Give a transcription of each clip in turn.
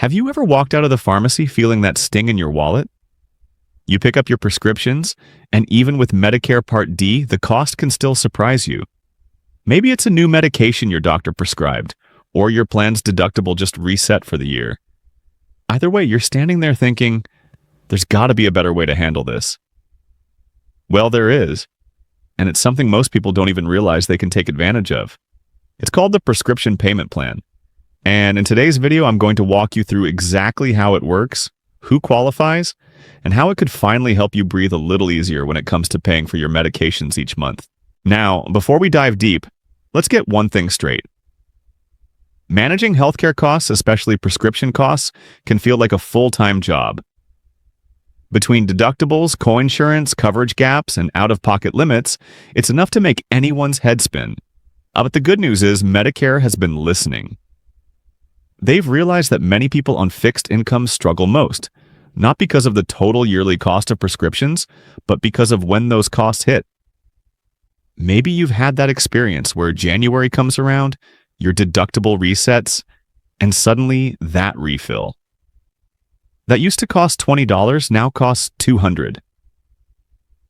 Have you ever walked out of the pharmacy feeling that sting in your wallet? You pick up your prescriptions, and even with Medicare Part D, the cost can still surprise you. Maybe it's a new medication your doctor prescribed, or your plan's deductible just reset for the year. Either way, you're standing there thinking, there's got to be a better way to handle this. Well, there is, and it's something most people don't even realize they can take advantage of. It's called the prescription payment plan. And in today's video, I'm going to walk you through exactly how it works, who qualifies, and how it could finally help you breathe a little easier when it comes to paying for your medications each month. Now, before we dive deep, let's get one thing straight. Managing healthcare costs, especially prescription costs, can feel like a full-time job. Between deductibles, coinsurance, coverage gaps, and out-of-pocket limits, it's enough to make anyone's head spin. But the good news is Medicare has been listening. They've realized that many people on fixed incomes struggle most, not because of the total yearly cost of prescriptions, but because of when those costs hit. Maybe you've had that experience where January comes around, your deductible resets, and suddenly that refill. That used to cost $20 now costs $200.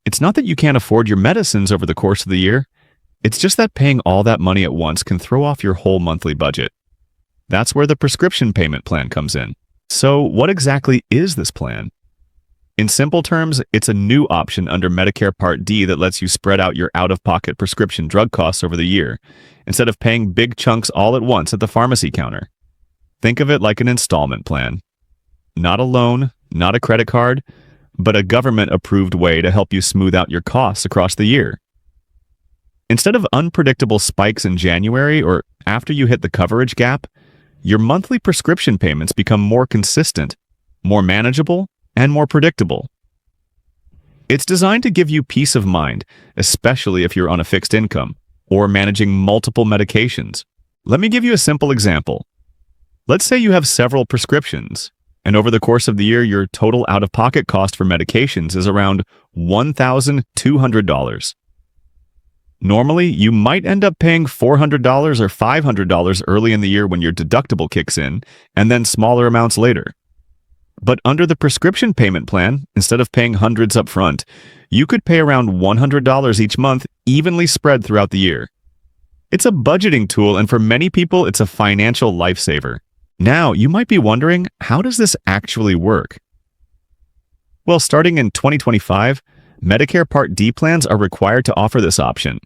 It's not that you can't afford your medicines over the course of the year, it's just that paying all that money at once can throw off your whole monthly budget. That's where the prescription payment plan comes in. So what exactly is this plan? In simple terms, it's a new option under Medicare Part D that lets you spread out your out-of-pocket prescription drug costs over the year, instead of paying big chunks all at once at the pharmacy counter. Think of it like an installment plan. Not a loan, not a credit card, but a government-approved way to help you smooth out your costs across the year. Instead of unpredictable spikes in January or after you hit the coverage gap, your monthly prescription payments become more consistent, more manageable, and more predictable. It's designed to give you peace of mind, especially if you're on a fixed income or managing multiple medications. Let me give you a simple example. Let's say you have several prescriptions, and over the course of the year, your total out-of-pocket cost for medications is around $1,200. Normally, you might end up paying $400 or $500 early in the year when your deductible kicks in, and then smaller amounts later. But under the prescription payment plan, instead of paying hundreds up front, you could pay around $100 each month, evenly spread throughout the year. It's a budgeting tool, and for many people, it's a financial lifesaver. Now, you might be wondering, how does this actually work? Well, starting in 2025, Medicare Part D plans are required to offer this option.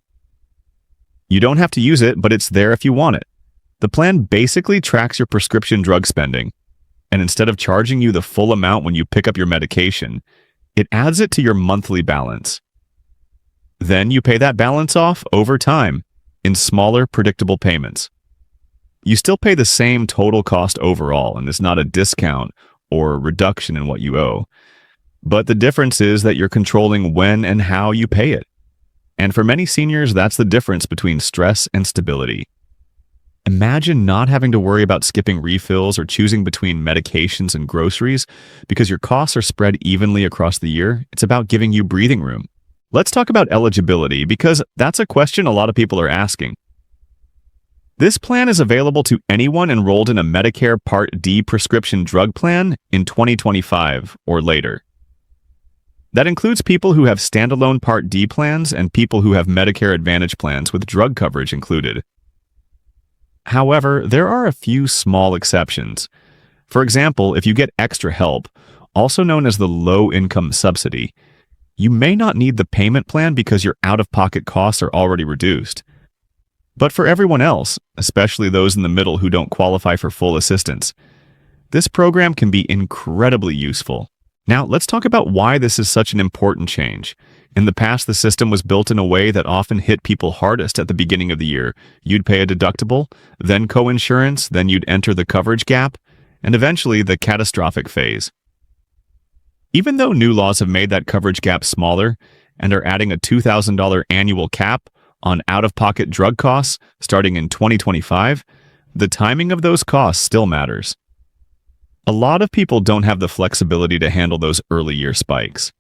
You don't have to use it, but it's there if you want it. The plan basically tracks your prescription drug spending, and instead of charging you the full amount when you pick up your medication, it adds it to your monthly balance. Then you pay that balance off over time in smaller, predictable payments. You still pay the same total cost overall, and it's not a discount or a reduction in what you owe. But the difference is that you're controlling when and how you pay it. And for many seniors, that's the difference between stress and stability. Imagine not having to worry about skipping refills or choosing between medications and groceries because your costs are spread evenly across the year. It's about giving you breathing room. Let's talk about eligibility because that's a question a lot of people are asking. This plan is available to anyone enrolled in a Medicare Part D prescription drug plan in 2025 or later. That includes people who have standalone Part D plans and people who have Medicare Advantage plans with drug coverage included. However, there are a few small exceptions. For example, if you get extra help, also known as the low-income subsidy, you may not need the payment plan because your out-of-pocket costs are already reduced. But for everyone else, especially those in the middle who don't qualify for full assistance, this program can be incredibly useful. Now, let's talk about why this is such an important change. In the past, the system was built in a way that often hit people hardest at the beginning of the year. You'd pay a deductible, then coinsurance, then you'd enter the coverage gap, and eventually the catastrophic phase. Even though new laws have made that coverage gap smaller and are adding a $2,000 annual cap on out-of-pocket drug costs starting in 2025, the timing of those costs still matters. A lot of people don't have the flexibility to handle those early year spikes.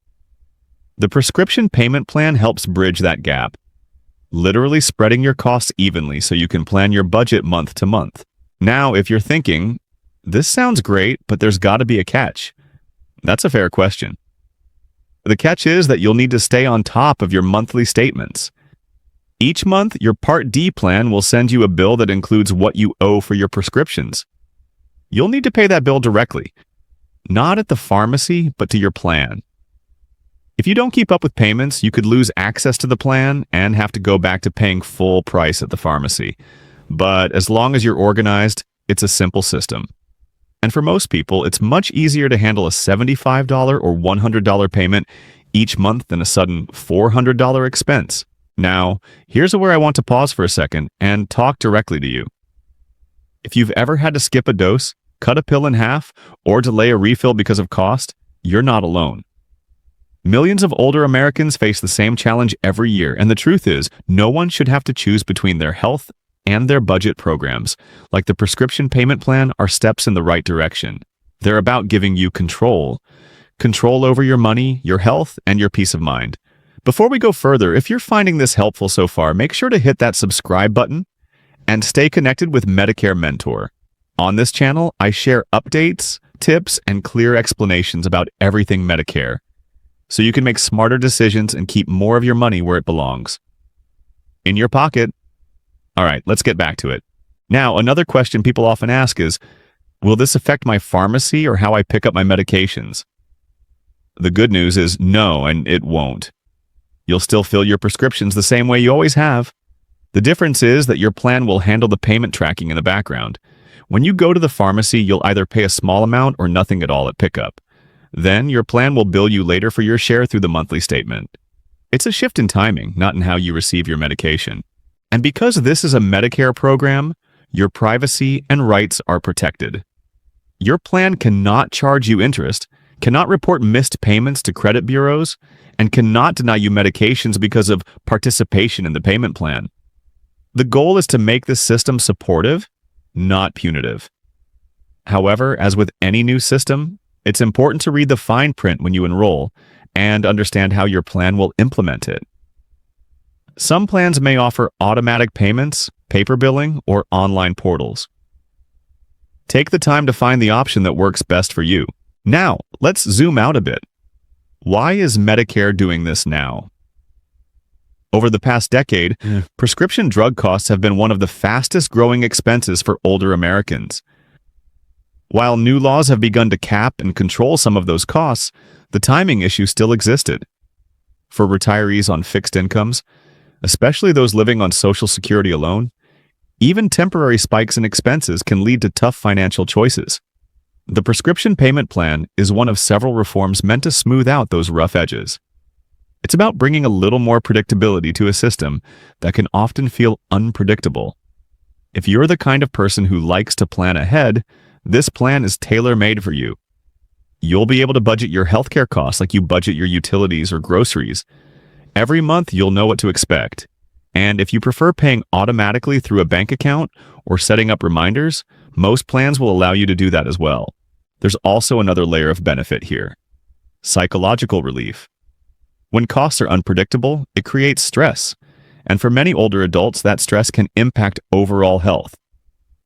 The prescription payment plan helps bridge that gap, literally spreading your costs evenly so you can plan your budget month to month. Now, if you're thinking, This sounds great, but there's got to be a catch. That's a fair question. The catch is that you'll need to stay on top of your monthly statements. Each month, your Part D plan will send you a bill that includes what you owe for your prescriptions. You'll need to pay that bill directly, not at the pharmacy, but to your plan. If you don't keep up with payments, you could lose access to the plan and have to go back to paying full price at the pharmacy. But as long as you're organized, it's a simple system. And for most people, it's much easier to handle a $75 or $100 payment each month than a sudden $400 expense. Now, here's where I want to pause for a second and talk directly to you. If you've ever had to skip a dose, cut a pill in half, or delay a refill because of cost, you're not alone. Millions of older Americans face the same challenge every year, and the truth is, no one should have to choose between their health and their budget programs. Like the prescription payment plan are steps in the right direction. They're about giving you control over your money, your health, and your peace of mind. Before we go further, if you're finding this helpful so far, make sure to hit that subscribe button and stay connected with Medicare Mentor. On this channel, I share updates, tips, and clear explanations about everything Medicare, so you can make smarter decisions and keep more of your money where it belongs. In your pocket. All right, let's get back to it. Now, another question people often ask is, will this affect my pharmacy or how I pick up my medications? The good news is no, and it won't. You'll still fill your prescriptions the same way you always have. The difference is that your plan will handle the payment tracking in the background. When you go to the pharmacy, you'll either pay a small amount or nothing at all at pickup. Then your plan will bill you later for your share through the monthly statement. It's a shift in timing, not in how you receive your medication. And because this is a Medicare program, your privacy and rights are protected. Your plan cannot charge you interest, cannot report missed payments to credit bureaus, and cannot deny you medications because of participation in the payment plan. The goal is to make this system supportive, not punitive. However, as with any new system, it's important to read the fine print when you enroll and understand how your plan will implement it. Some plans may offer automatic payments, paper billing, or online portals. Take the time to find the option that works best for you. Now, let's zoom out a bit. Why is Medicare doing this now? Over the past decade, prescription drug costs have been one of the fastest growing expenses for older Americans. While new laws have begun to cap and control some of those costs, the timing issue still existed. For retirees on fixed incomes, especially those living on Social Security alone, even temporary spikes in expenses can lead to tough financial choices. The prescription payment plan is one of several reforms meant to smooth out those rough edges. It's about bringing a little more predictability to a system that can often feel unpredictable. If you're the kind of person who likes to plan ahead, this plan is tailor-made for you. You'll be able to budget your healthcare costs like you budget your utilities or groceries. Every month, you'll know what to expect. And if you prefer paying automatically through a bank account or setting up reminders, most plans will allow you to do that as well. There's also another layer of benefit here: psychological relief. When costs are unpredictable, it creates stress. And for many older adults, that stress can impact overall health.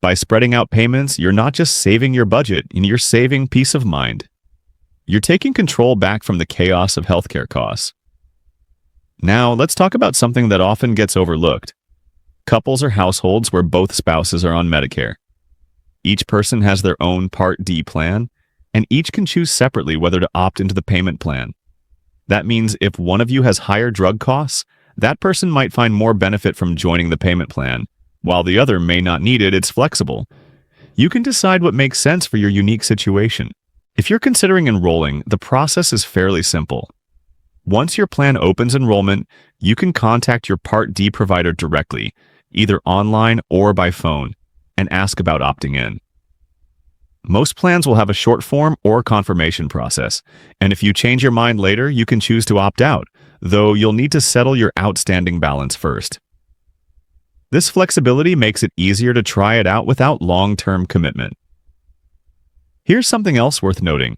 By spreading out payments, you're not just saving your budget, you're saving peace of mind. You're taking control back from the chaos of healthcare costs. Now, let's talk about something that often gets overlooked: couples or households where both spouses are on Medicare. Each person has their own Part D plan, and each can choose separately whether to opt into the payment plan. That means if one of you has higher drug costs, that person might find more benefit from joining the payment plan, while the other may not need it. It's flexible. You can decide what makes sense for your unique situation. If you're considering enrolling, the process is fairly simple. Once your plan opens enrollment, you can contact your Part D provider directly, either online or by phone, and ask about opting in. Most plans will have a short form or confirmation process, and if you change your mind later, you can choose to opt out, though you'll need to settle your outstanding balance first. This flexibility makes it easier to try it out without long-term commitment. Here's something else worth noting.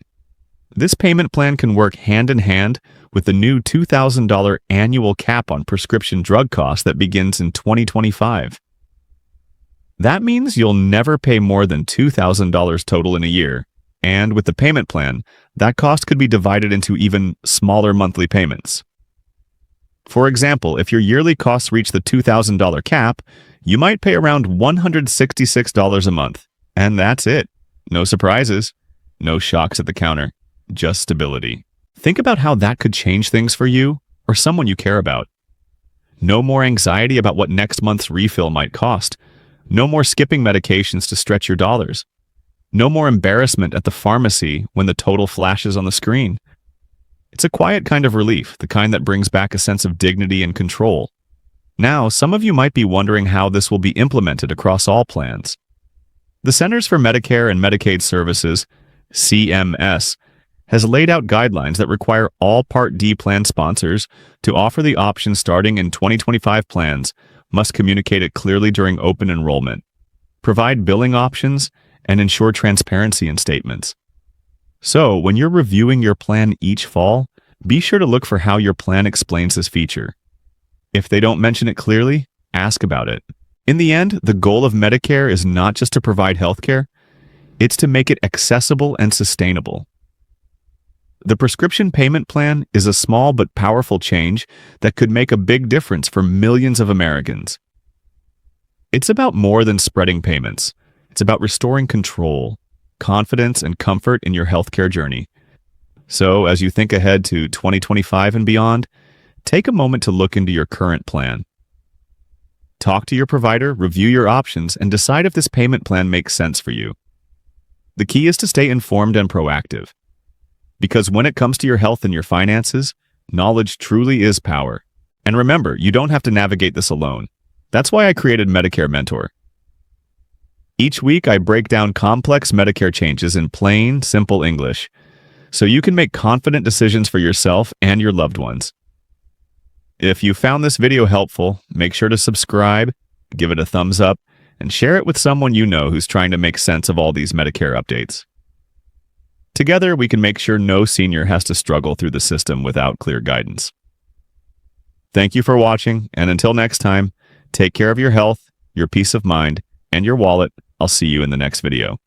This payment plan can work hand in hand with the new $2,000 annual cap on prescription drug costs that begins in 2025. That means you'll never pay more than $2,000 total in a year, and with the payment plan, that cost could be divided into even smaller monthly payments. For example, if your yearly costs reach the $2,000 cap, you might pay around $166 a month. And that's it. No surprises, no shocks at the counter, just stability. Think about how that could change things for you or someone you care about. No more anxiety about what next month's refill might cost. No more skipping medications to stretch your dollars. No more embarrassment at the pharmacy when the total flashes on the screen. It's a quiet kind of relief, the kind that brings back a sense of dignity and control. Now, some of you might be wondering how this will be implemented across all plans. The Centers for Medicare and Medicaid Services, CMS, has laid out guidelines that require all Part D plan sponsors to offer the option starting in 2025 plans must communicate it clearly during open enrollment, provide billing options, and ensure transparency in statements. So, when you're reviewing your plan each fall, be sure to look for how your plan explains this feature. If they don't mention it clearly, ask about it. In the end, the goal of Medicare is not just to provide healthcare, it's to make it accessible and sustainable. The prescription payment plan is a small but powerful change that could make a big difference for millions of Americans. It's about more than spreading payments. It's about restoring control, confidence, and comfort in your healthcare journey. So, as you think ahead to 2025 and beyond, take a moment to look into your current plan. Talk to your provider, review your options, and decide if this payment plan makes sense for you. The key is to stay informed and proactive. Because when it comes to your health and your finances, knowledge truly is power. And remember, you don't have to navigate this alone. That's why I created Medicare Mentor. Each week, I break down complex Medicare changes in plain, simple English, so you can make confident decisions for yourself and your loved ones. If you found this video helpful, make sure to subscribe, give it a thumbs up, and share it with someone you know who's trying to make sense of all these Medicare updates. Together, we can make sure no senior has to struggle through the system without clear guidance. Thank you for watching, and until next time, take care of your health, your peace of mind, and your wallet. I'll see you in the next video.